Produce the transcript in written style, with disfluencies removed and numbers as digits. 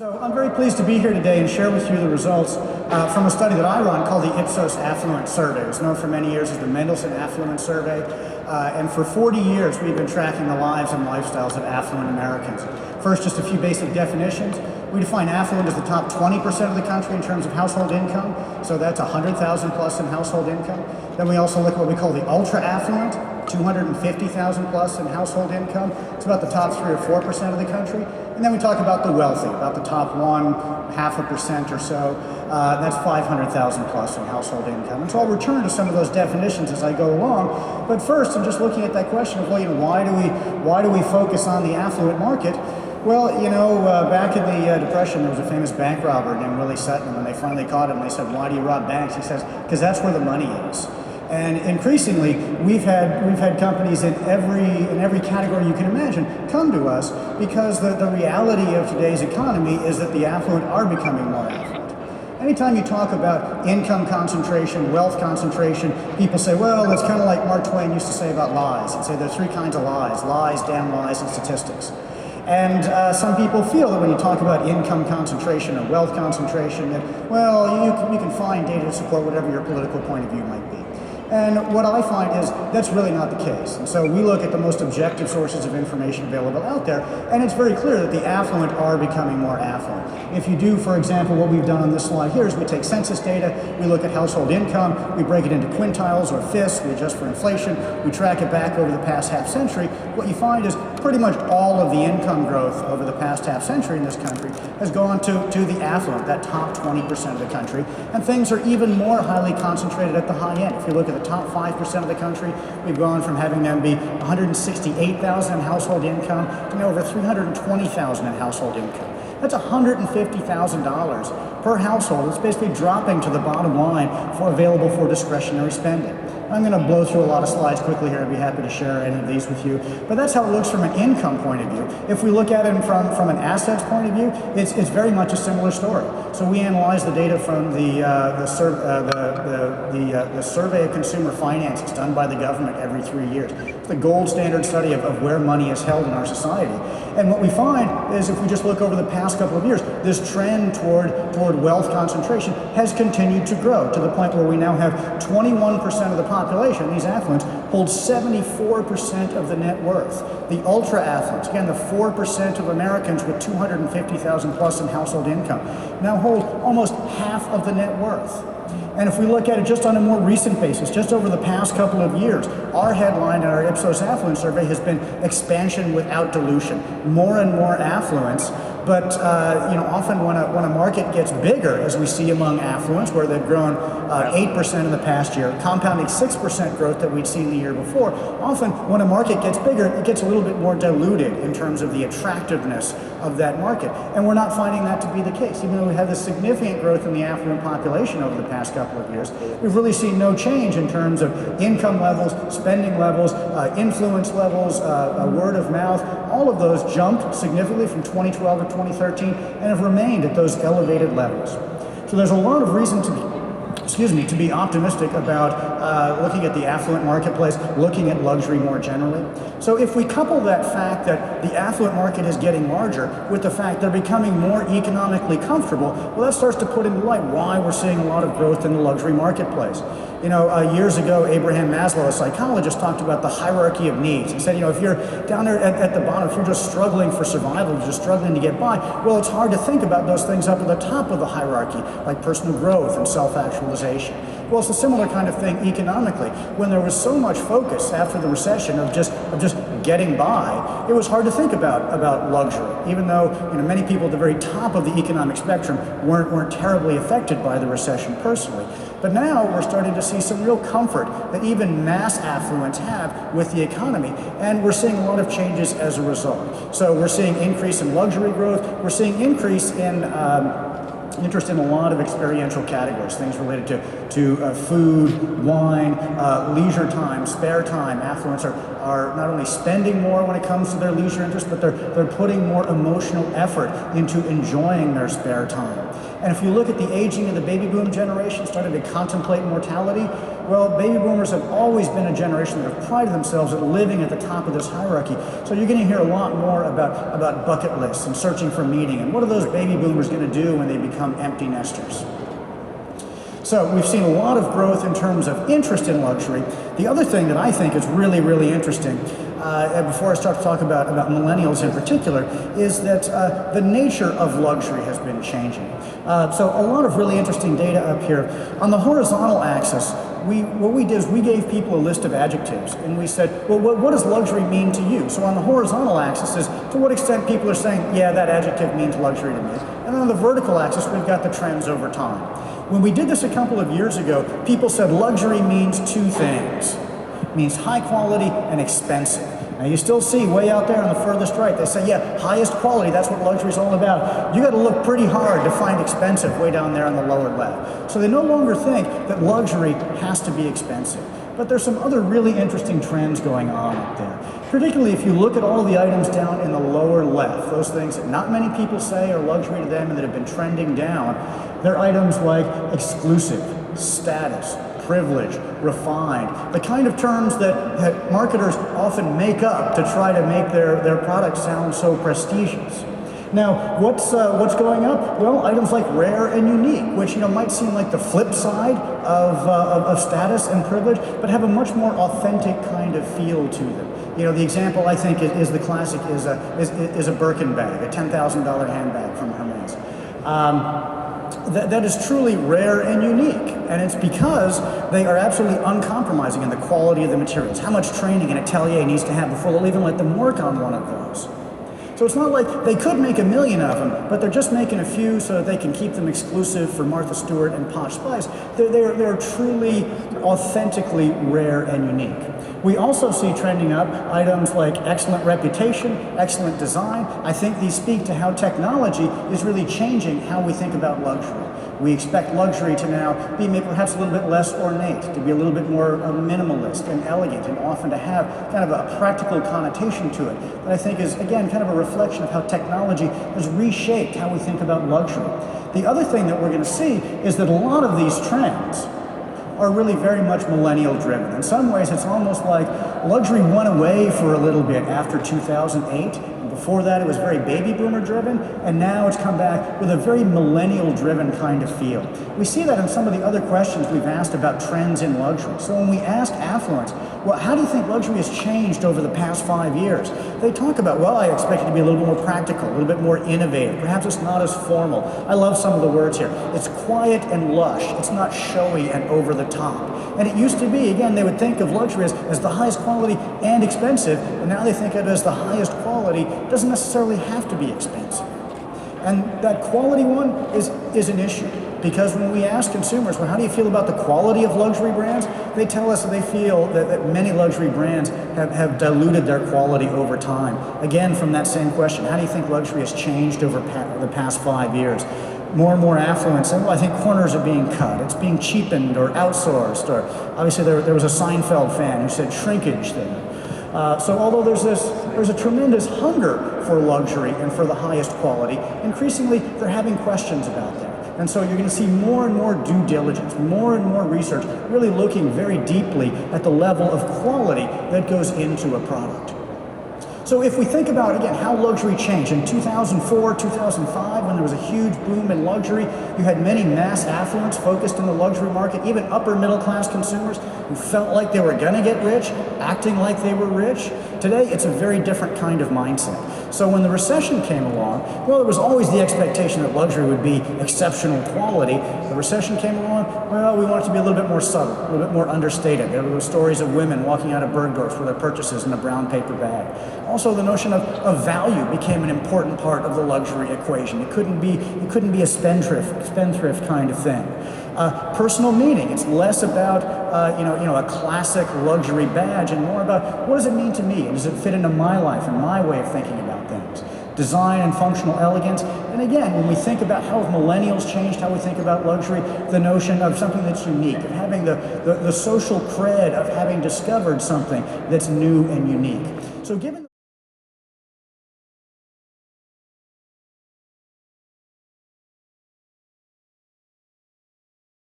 So I'm very pleased to be here today and share with you the results from a study that I run called the Ipsos Affluent Survey. It was known for many years as the Mendelsohn Affluent Survey. And for 40 years, we've been tracking the lives and lifestyles of affluent Americans. First, just a few basic definitions. We define affluent as the top 20% of the country in terms of household income. So that's 100,000 plus in household income. Then we also look at what we call the ultra affluent, 250,000 plus in household income. It's about the top 3 or 4% of the country. And then we talk about the wealthy, about the top 0.5% or so. That's 500,000 plus in household income. And so I'll return to some of those definitions as I go along. But first, I'm just looking at that question of, well, why do we focus on the affluent market? Well, back in the Depression, there was a famous bank robber named Willie Sutton. And when they finally caught him, they said, "Why do you rob banks?" He says, "Because that's where the money is." And increasingly, we've had companies in every category you can imagine come to us because the reality of today's economy is that the affluent are becoming more affluent. Anytime you talk about income concentration, wealth concentration, people say, well, it's kind of like Mark Twain used to say about lies. He'd say there are 3 kinds of lies: lies, damn lies, and statistics. And some people feel that when you talk about income concentration or wealth concentration, that, well, you can find data to support whatever your political point of view might be. And what I find is that's really not the case. And so we look at the most objective sources of information available out there, and it's very clear that the affluent are becoming more affluent. If you do, for example, what we've done on this slide here is we take census data, we look at household income, we break it into quintiles or fifths, we adjust for inflation, we track it back over the past half century. What you find is pretty much all of the income growth over the past half century in this country has gone to the affluent, that top 20% of the country. And things are even more highly concentrated at the high end. If you look at the top 5% of the country, we've gone from having them be 168,000 in household income to now over 320,000 in household income. That's $150,000 per household. It's basically dropping to the bottom line available for discretionary spending. I'm going to blow through a lot of slides quickly here. I'd be happy to share any of these with you. But that's how it looks from an income point of view. If we look at it from an assets point of view, it's very much a similar story. So we analyze the data from the Survey of Consumer Finance. It's done by the government every 3 years. It's the gold standard study of where money is held in our society. And what we find is, if we just look over the past couple of years, this trend toward wealth concentration has continued to grow to the point where we now have 21% of the population, these affluents, hold 74% of the net worth. The ultra affluents, again, the 4% of Americans with 250,000 plus in household income, now hold almost half of the net worth. And if we look at it just on a more recent basis, just over the past couple of years, our headline in our Ipsos Affluent Survey has been expansion without dilution. More and more affluents, but often when a market gets bigger, as we see among affluents, where they've grown 8% in the past year, compounding 6% growth that we'd seen the year before, often when a market gets bigger, it gets a little bit more diluted in terms of the attractiveness of that market. And we're not finding that to be the case. Even though we have this significant growth in the affluent population over the past couple of years, we've really seen no change in terms of income levels, spending levels, influence levels, word of mouth. All of those jumped significantly from 2012 to 2013 and have remained at those elevated levels. So there's a lot of reason to be optimistic about looking at the affluent marketplace, looking at luxury more generally. So if we couple that fact that the affluent market is getting larger with the fact they're becoming more economically comfortable, well, that starts to put into light why we're seeing a lot of growth in the luxury marketplace. Years ago, Abraham Maslow, a psychologist, talked about the hierarchy of needs. He said, if you're down there at the bottom, if you're just struggling for survival, you're just struggling to get by, well, it's hard to think about those things up at the top of the hierarchy, like personal growth and self-actualization. Well, it's a similar kind of thing economically. When there was so much focus after the recession of just getting by, it was hard to think about luxury, even though many people at the very top of the economic spectrum weren't terribly affected by the recession personally. But now we're starting to see some real comfort that even mass affluents have with the economy, and we're seeing a lot of changes as a result. So we're seeing increase in luxury growth, we're seeing increase in interest in a lot of experiential categories, things related to food, wine, leisure time, spare time. Affluents are not only spending more when it comes to their leisure interests, but they're putting more emotional effort into enjoying their spare time. And if you look at the aging of the baby boom generation, starting to contemplate mortality, Well, baby boomers have always been a generation that have prided themselves at living at the top of this hierarchy. So you're going to hear a lot more about bucket lists and searching for meaning, and what are those baby boomers going to do when they become empty nesters? So we've seen a lot of growth in terms of interest in luxury. The other thing that I think is really, really interesting, before I start to talk about millennials in particular, is that the nature of luxury has been changing. So a lot of really interesting data up here. On the horizontal axis, what we did is we gave people a list of adjectives, and we said, well, what does luxury mean to you? So on the horizontal axis is to what extent people are saying, yeah, that adjective means luxury to me. And then on the vertical axis, we've got the trends over time. When we did this a couple of years ago, people said luxury means two things. It means high quality and expensive. Now you still see way out there on the furthest right, they say, yeah, highest quality, that's what luxury is all about. You got to look pretty hard to find expensive way down there on the lower left. So they no longer think that luxury has to be expensive. But there's some other really interesting trends going on up there. Particularly if you look at all the items down in the lower left, those things that not many people say are luxury to them and that have been trending down, they're items like exclusive, status, privilege, refined, the kind of terms that marketers often make up to try to make their product sound so prestigious. Now, what's going up? Well, items like rare and unique, which might seem like the flip side of status and privilege, but have a much more authentic kind of feel to them. The example I think is the classic is a Birkin bag, a $10,000 handbag from Hermes. That is truly rare and unique, and it's because they are absolutely uncompromising in the quality of the materials, how much training an atelier needs to have before they'll even let them work on one of those. So it's not like they could make a million of them, but they're just making a few so that they can keep them exclusive for Martha Stewart and Posh Spice. They're truly, authentically rare and unique. We also see trending up items like excellent reputation, excellent design. I think these speak to how technology is really changing how we think about luxury. We expect luxury to now be maybe perhaps a little bit less ornate, to be a little bit more minimalist and elegant, and often to have kind of a practical connotation to it that I think is, again, kind of a reflection of how technology has reshaped how we think about luxury. The other thing that we're going to see is that a lot of these trends are really very much millennial driven. In some ways, it's almost like luxury went away for a little bit after 2008. Before that, it was very baby boomer driven, and now it's come back with a very millennial driven kind of feel. We see that in some of the other questions we've asked about trends in luxury. So when we ask affluents, well, how do you think luxury has changed over the past 5 years? They talk about, well, I expect it to be a little bit more practical, a little bit more innovative. Perhaps it's not as formal. I love some of the words here. It's quiet and lush. It's not showy and over the top. And it used to be, again, they would think of luxury as the highest quality and expensive, and now they think of it as the highest quality. Doesn't necessarily have to be expensive. And that quality one is an issue, because when we ask consumers, well, how do you feel about the quality of luxury brands? They tell us that they feel that many luxury brands have diluted their quality over time. Again, from that same question, how do you think luxury has changed over the past 5 years? More and more affluents, and I think corners are being cut. It's being cheapened or outsourced, or obviously there was a Seinfeld fan who said shrinkage there. So although there's a tremendous hunger for luxury and for the highest quality, increasingly they're having questions about that. And so you're going to see more and more due diligence, more and more research, really looking very deeply at the level of quality that goes into a product. So if we think about, again, how luxury changed, in 2004, 2005, when there was a huge boom in luxury, you had many mass affluents focused in the luxury market, even upper middle class consumers who felt like they were going to get rich, acting like they were rich. Today, it's a very different kind of mindset. So when the recession came along, well, there was always the expectation that luxury would be exceptional quality. The recession came along, well, we want it to be a little bit more subtle, a little bit more understated. There were stories of women walking out of Bergdorf with their purchases in a brown paper bag. Also, the notion of value became an important part of the luxury equation. It couldn't be a spendthrift kind of thing. Personal meaning. It's less about a classic luxury badge and more about what does it mean to me? Does it fit into my life and my way of thinking about things? Design and functional elegance. And again, when we think about how millennials changed how we think about luxury, the notion of something that's unique, of having the social cred of having discovered something that's new and unique. So given